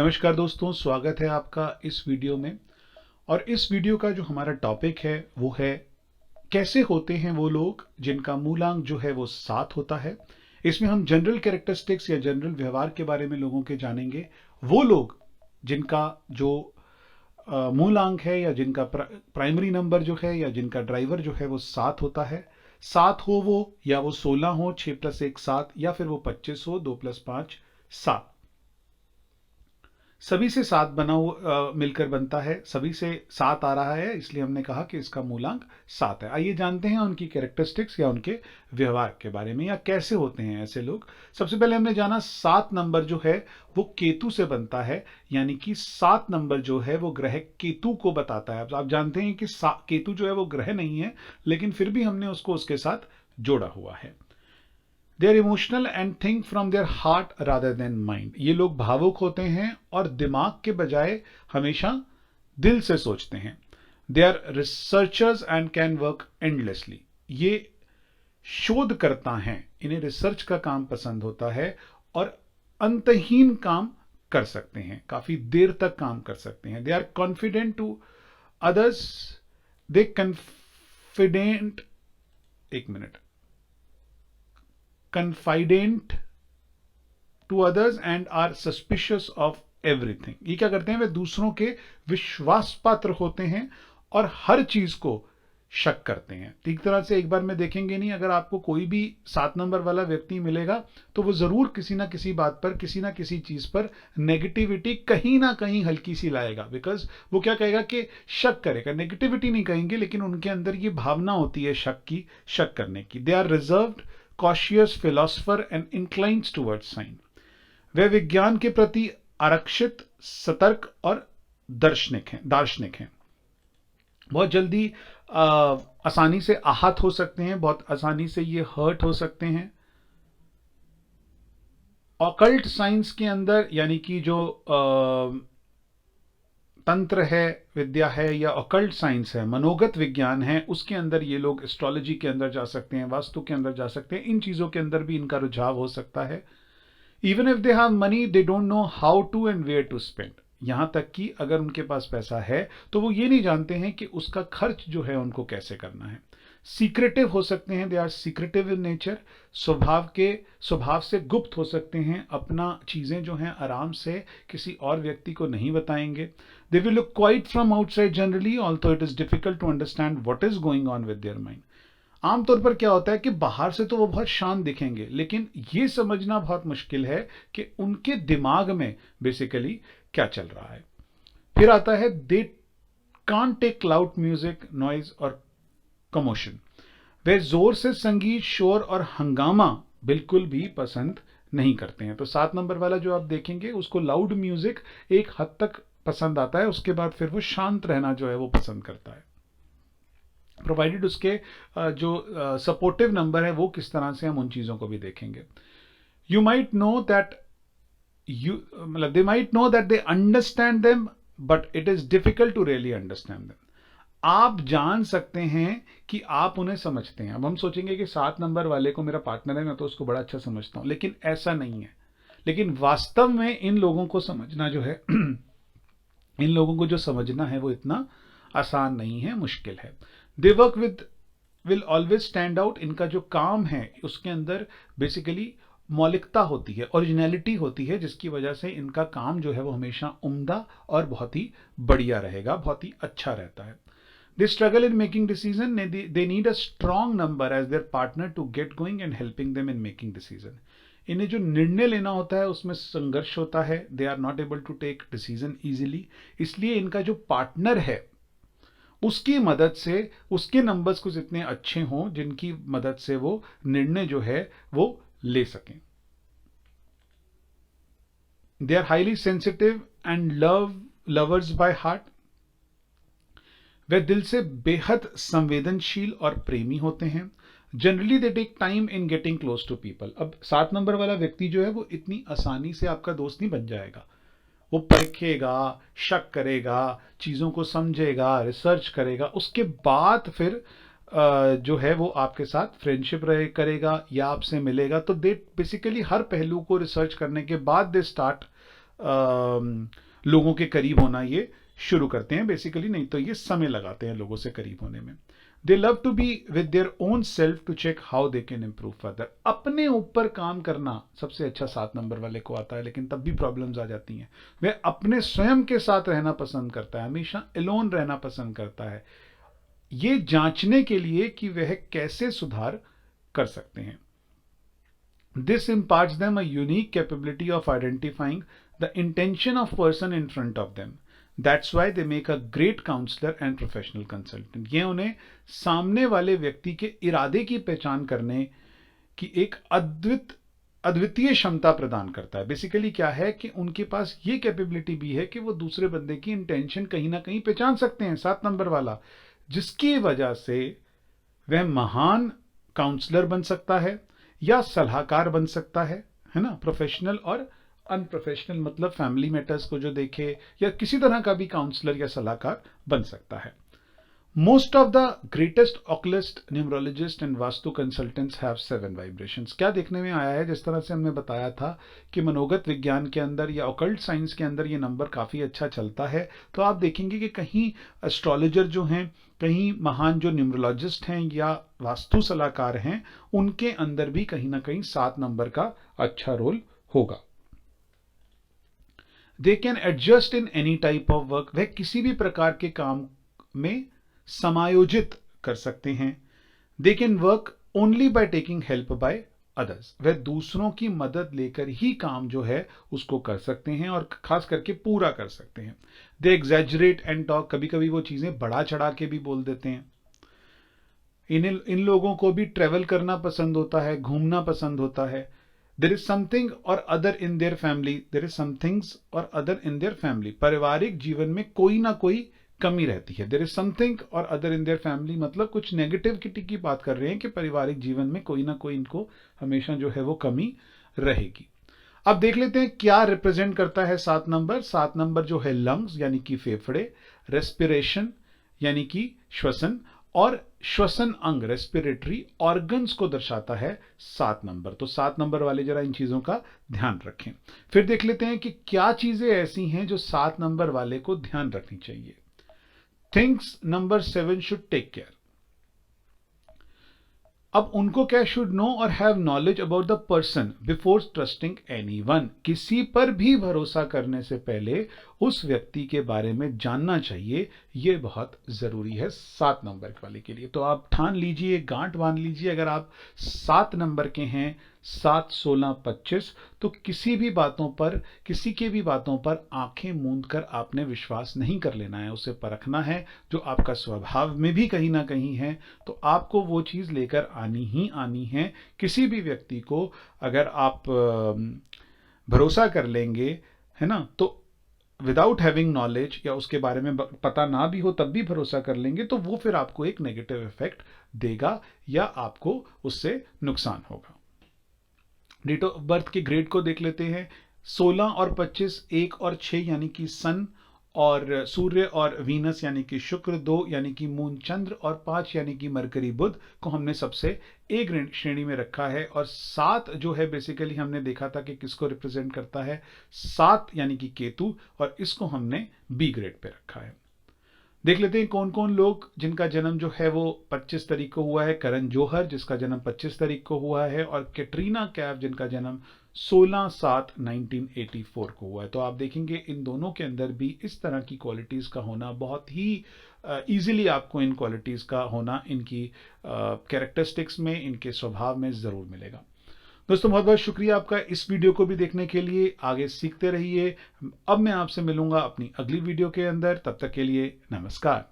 नमस्कार दोस्तों, स्वागत है आपका इस वीडियो में। और इस वीडियो का जो हमारा टॉपिक है वो है कैसे होते हैं वो लोग जिनका मूलांक जो है वो 7 होता है। इसमें हम जनरल कैरेक्टरिस्टिक्स या जनरल व्यवहार के बारे में लोगों के जानेंगे। वो लोग जिनका जो मूलांक है या जिनका प्राइमरी नंबर जो है या जिनका ड्राइवर जो है वो 7 होता है। 7 हो वो या वो 16 हो, 6 + 1 7, या फिर वो 25 हो, 2 + 5 7। सभी से 7 मिलकर बनता है। सभी से 7 आ रहा है, इसलिए हमने कहा कि इसका मूलांक 7 है। आइए जानते हैं उनकी कैरेक्टरिस्टिक्स या उनके व्यवहार के बारे में, या कैसे होते हैं ऐसे लोग। सबसे पहले हमने जाना 7 नंबर जो है वो केतु से बनता है, यानी कि 7 नंबर जो है वो ग्रह केतु को बताता है। अब आप जानते हैं कि केतु जो है वो ग्रह नहीं है, लेकिन फिर भी हमने उसको उसके साथ जोड़ा हुआ है। They are emotional and think from their heart rather than mind. ये लोग भावुक होते हैं और दिमाग के बजाय हमेशा दिल से सोचते हैं। They are researchers and can work endlessly. ये शोधकर्ता हैं, इन्हें रिसर्च का काम पसंद होता है और अंतहीन काम कर सकते हैं, काफी देर तक काम कर सकते हैं। They are confident to others. They confident एक minute confident to others and are suspicious of everything। ये क्या करते हैं, वे दूसरों के विश्वास पात्र होते हैं और हर चीज को शक करते हैं। ठीक तरह से एक बार में देखेंगे नहीं, अगर आपको कोई भी 7 नंबर वाला व्यक्ति मिलेगा तो वो जरूर किसी ना किसी बात पर, किसी ना किसी चीज पर नेगेटिविटी कहीं ना कहीं हल्की सी लाएगा। बिकॉज वो क्या कहेगा कि शक करेगा, नेगेटिविटी नहीं कहेंगे, लेकिन उनके अंदर ये भावना होती है शक की, शक करने की। They are reserved, cautious philosopher and inclines towards science। वे विज्ञान के प्रति आरक्षित, सतर्क और दार्शनिक हैं। बहुत जल्दी आसानी से आहत हो सकते हैं, बहुत आसानी से ये हर्ट हो सकते हैं। ऑकल्ट साइंस के अंदर, यानी कि जो तंत्र है, विद्या है, या ऑकल्ट साइंस है, मनोगत विज्ञान है, उसके अंदर ये लोग एस्ट्रोलॉजी के अंदर जा सकते हैं, वास्तु के अंदर जा सकते हैं। इन चीजों के अंदर भी इनका रुझाव हो सकता है। Even if they have money they don't know how to and where to spend. यहां तक कि अगर उनके पास पैसा है तो वो ये नहीं जानते हैं कि उसका खर्च जो है उनको कैसे करना है। सीक्रेटिव हो सकते हैं, they are secretive in nature. स्वभाव से गुप्त हो सकते हैं, अपना चीजें जो हैं आराम से किसी और व्यक्ति को नहीं बताएंगे। They will look quiet from outside generally, although it is difficult to understand what is going on with their mind. आमतौर पर क्या होता है कि बाहर से तो वो बहुत शांत दिखेंगे, लेकिन ये समझना बहुत मुश्किल है कि उनके दिमाग में बेसिकली क्या चल रहा है। फिर आता है they can't take loud music, noise और कमोशन। वे जोर से संगीत, शोर और हंगामा बिल्कुल भी पसंद नहीं करते हैं। तो 7 नंबर वाला जो आप देखेंगे उसको लाउड म्यूजिक एक हद तक पसंद आता है, उसके बाद फिर वो शांत रहना जो है वो पसंद करता है, प्रोवाइडेड उसके जो सपोर्टिव नंबर है वो किस तरह से, हम उन चीजों को भी देखेंगे। यू माइट नो दैट मतलब they might know that they understand them, but it is difficult to really understand them. आप जान सकते हैं कि आप उन्हें समझते हैं। अब हम सोचेंगे कि 7 नंबर वाले को मेरा पार्टनर है, मैं तो उसको बड़ा अच्छा समझता हूं, लेकिन ऐसा नहीं है। लेकिन वास्तव में इन लोगों को समझना जो है इन लोगों को जो समझना है वो इतना आसान नहीं है, मुश्किल है। They work will always stand out. इनका जो काम है उसके अंदर बेसिकली मौलिकता होती है, ओरिजिनलिटी होती है, जिसकी वजह से इनका काम जो है वो हमेशा उम्दा और बहुत ही बढ़िया रहेगा, बहुत ही अच्छा रहता है। They struggle in making decision. They need a strong number as their partner to get going and helping them in making decision. इन्हें जो निर्णय लेना होता है उसमें संघर्ष होता है। They are not able to take decision easily. इसलिए इनका जो पार्टनर है उसकी मदद से, उसके नंबर्स कुछ इतने अच्छे हों जिनकी मदद से वो निर्णय जो है वो ले सकें। They are highly sensitive and lovers by heart. वे दिल से बेहद संवेदनशील और प्रेमी होते हैं। Generally they take time in getting close to people. अब 7 नंबर वाला व्यक्ति जो है वो इतनी आसानी से आपका दोस्त नहीं बन जाएगा। वो परखेगा, शक करेगा, चीजों को समझेगा, रिसर्च करेगा, उसके बाद फिर जो है वो आपके साथ फ्रेंडशिप करेगा या आपसे मिलेगा। तो दे बेसिकली हर पहलू को रिसर्च करने के बाद दे स्टार्ट लोगों के करीब होना ये शुरू करते हैं बेसिकली, नहीं तो ये समय लगाते हैं लोगों से करीब होने में। They love to be with their own self to check how they can improve further. अपने ऊपर काम करना सबसे अच्छा 7 नंबर वाले को आता है, लेकिन तब भी प्रॉब्लम्स आ जाती हैं। वह अपने स्वयं के साथ रहना पसंद करता है, हमेशा एलोन रहना पसंद करता है, ये जांचने के लिए कि वह कैसे सुधार कर सकते हैं। This imparts them a unique capability of identifying the intention of person in front of them. That's why they make a great counselor and professional consultant. ये उन्हें सामने वाले व्यक्ति के इरादे की पहचान करने की एक अद्वितीय क्षमता प्रदान करता है। बेसिकली क्या है कि उनके पास ये कैपेबिलिटी भी है कि वो दूसरे बंदे की इंटेंशन कहीं ना कहीं पहचान सकते हैं, 7 नंबर वाला, जिसकी वजह से वह महान काउंसलर बन सकता है या सलाहकार बन सकता है ना। प्रोफेशनल और अनप्रोफेशनल, मतलब फैमिली मैटर्स को जो देखे, या किसी तरह का भी काउंसलर या सलाहकार बन सकता है। Most of the greatest oculist, numerologist and vastu consultants have 7 vibrations. क्या देखने में आया है, जिस तरह से हमने बताया था कि मनोगत विज्ञान के अंदर या ऑकल्ट साइंस के अंदर ये नंबर काफ़ी अच्छा चलता है, तो आप देखेंगे कि कहीं एस्ट्रोलॉजर जो हैं, कहीं महान जो न्यूमरोलॉजिस्ट हैं या वास्तु सलाहकार हैं, उनके अंदर भी कहीं ना कहीं 7 नंबर का अच्छा रोल होगा। They can adjust in any type of work. वह किसी भी प्रकार के काम में समायोजित कर सकते हैं। They can work only by taking help by others. वह दूसरों की मदद लेकर ही काम जो है उसको कर सकते हैं और खास करके पूरा कर सकते हैं। दे एग्जैजरेट एंड टॉक। कभी कभी वो चीजें बढ़ा चढ़ा के भी बोल देते हैं। इन लोगों को भी ट्रेवल करना पसंद होता है, घूमना पसंद होता है। There is something or other in their family. There is somethings or other in their family. पारिवारिक जीवन में कोई ना कोई कमी रहती है। There is something or other in their family, मतलब कुछ नेगेटिविटी की बात कर रहे हैं कि पारिवारिक जीवन में कोई ना कोई इनको हमेशा जो है वो कमी रहेगी। अब देख लेते हैं क्या रिप्रेजेंट करता है 7 नंबर। 7 नंबर जो है लंग्स यानी कि फेफड़े, रेस्पिरेशन यानी कि श्वसन, और श्वसन अंग रेस्पिरेटरी ऑर्गन्स को दर्शाता है 7 नंबर। तो 7 नंबर वाले जरा इन चीजों का ध्यान रखें। फिर देख लेते हैं कि क्या चीजें ऐसी हैं जो 7 नंबर वाले को ध्यान रखनी चाहिए। Things number 7 should take care. अब उनको क्या should know or have knowledge about the person before trusting anyone. किसी पर भी भरोसा करने से पहले उस व्यक्ति के बारे में जानना चाहिए। ये बहुत जरूरी है 7 नंबर वाले के लिए। तो आप ठान लीजिए, गांठ बांध लीजिए, अगर आप 7 नंबर के हैं, 7, 16, 25, तो किसी के भी बातों पर आंखें मूंद कर आपने विश्वास नहीं कर लेना है, उसे परखना है। जो आपका स्वभाव में भी कहीं ना कहीं है, तो आपको वो चीज लेकर आनी ही आनी है। किसी भी व्यक्ति को अगर आप भरोसा कर लेंगे, है ना, तो विदाउट हैविंग नॉलेज या उसके बारे में पता ना भी हो तब भी भरोसा कर लेंगे, तो वो फिर आपको एक नेगेटिव इफेक्ट देगा या आपको उससे नुकसान होगा। डेट ऑफ बर्थ के ग्रेड को देख लेते हैं। 16 और 25, 1 और 6 यानी कि सन और सूर्य और वीनस यानी कि शुक्र, 2 यानी कि मून चंद्र, और 5 यानी कि मरकरी बुध को हमने सबसे ए ग्रेड श्रेणी में रखा है। और 7 जो है बेसिकली हमने देखा था कि किसको रिप्रेजेंट करता है, 7 यानी कि केतु, और इसको हमने बी ग्रेड पे रखा है। देख लेते हैं कौन कौन लोग जिनका जन्म जो है वो 25 तारीख को हुआ है। करण जौहर जिसका जन्म 25 तारीख को हुआ है, और कैटरीना कैफ जिनका जन्म 16/7/1984 को हुआ है। तो आप देखेंगे इन दोनों के अंदर भी इस तरह की क्वालिटीज का होना बहुत ही इजीली आपको इन क्वालिटीज का होना इनकी कैरेक्टरिस्टिक्स में, इनके स्वभाव में जरूर मिलेगा। दोस्तों बहुत बहुत शुक्रिया आपका इस वीडियो को भी देखने के लिए। आगे सीखते रहिए। अब मैं आपसे मिलूंगा अपनी अगली वीडियो के अंदर। तब तक के लिए नमस्कार।